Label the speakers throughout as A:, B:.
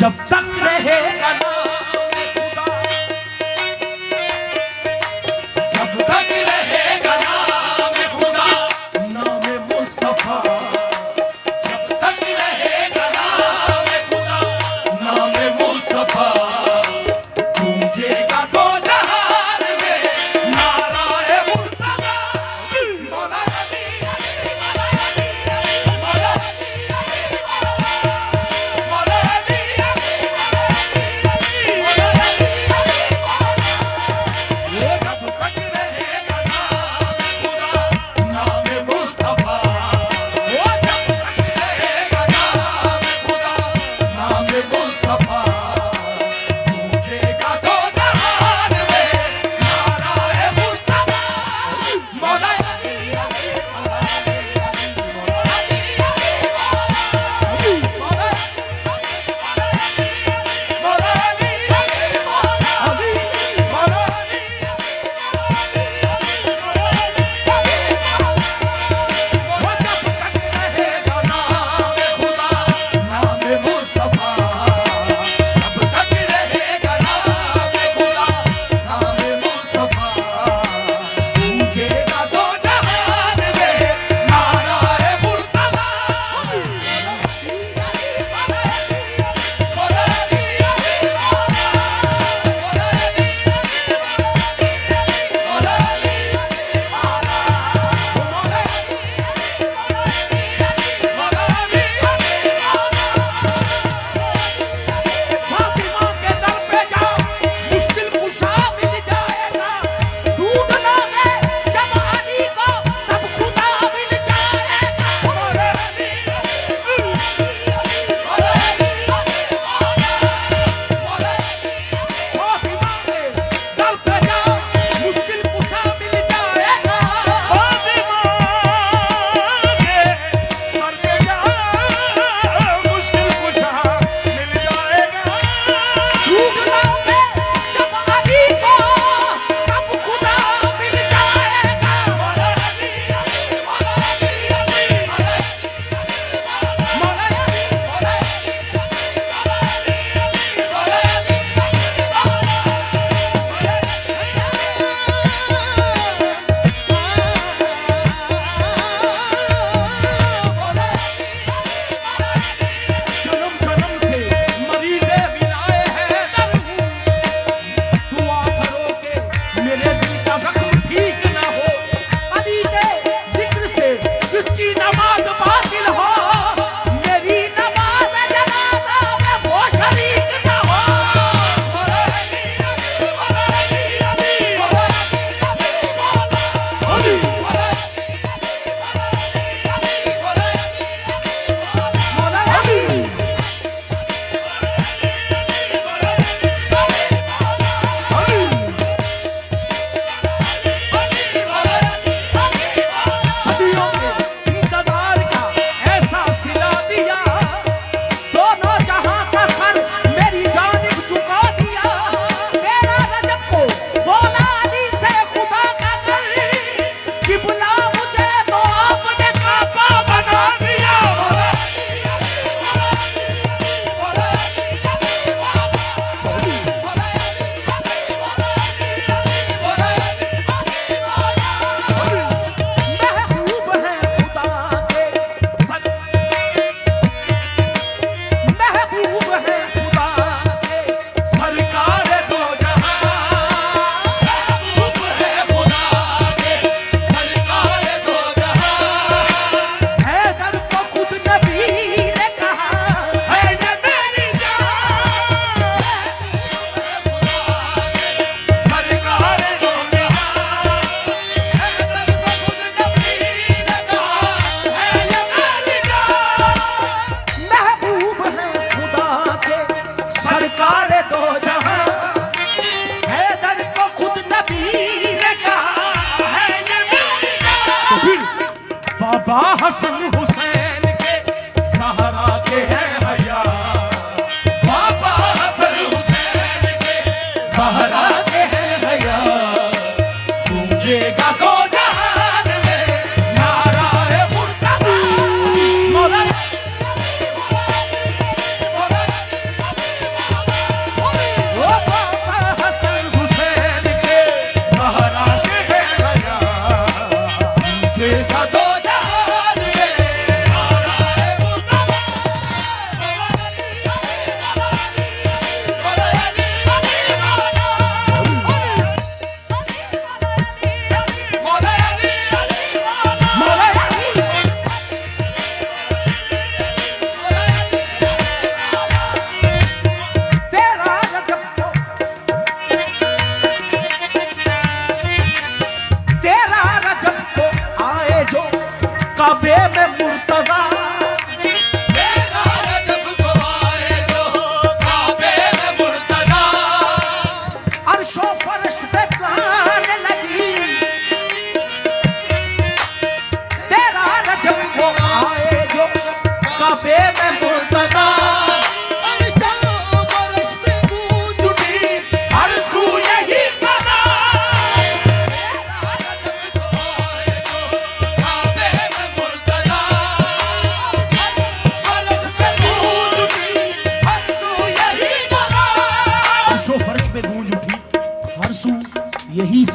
A: जब तक रहेगा नाम खुदा, जब तक रहेगा नाम खुदा, नाम मुस्तफा, जब तक रहेगा नाम खुदा, नाम मुस्तफा, गूंजेगा दो जहान में नाराए मुर्तजा। मौला अली अली मौला अली अली मौला अली अली मौला अली अली मौला अली अली वो जब तक रहेगा नाम खुदा, नाम मुस्तफा, वो जब तक रहेगा नाम खुदा, नाम मुस्तफा, गूंजेगा दो जहान में नाराए मुर्तजा। मौला अली अली मौला अली अली मौला अली अली मौला अली अली मौला अली मौला अली वो जब तक रहेगा नाम खुदा, नाम मुस्तफा,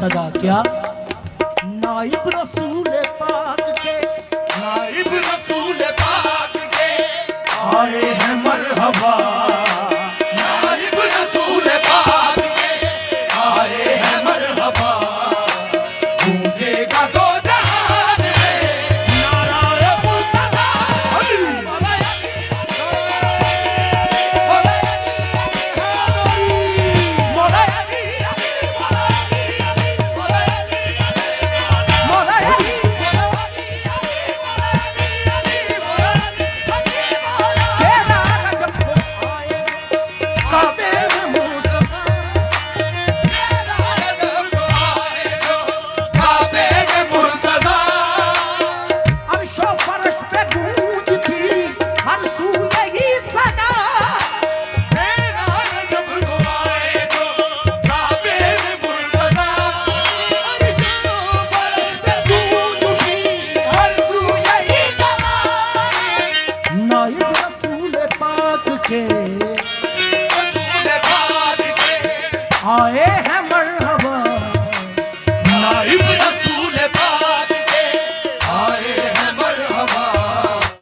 B: सदा क्या नाइब रसूल पाक के
A: नाइब रसूल पाक के
B: आए हैं मरहबा
A: नाइब रसूल पाक के आए हैं मरहबा गूंजेगा दो जहान में नारा मुर्तजा
B: आए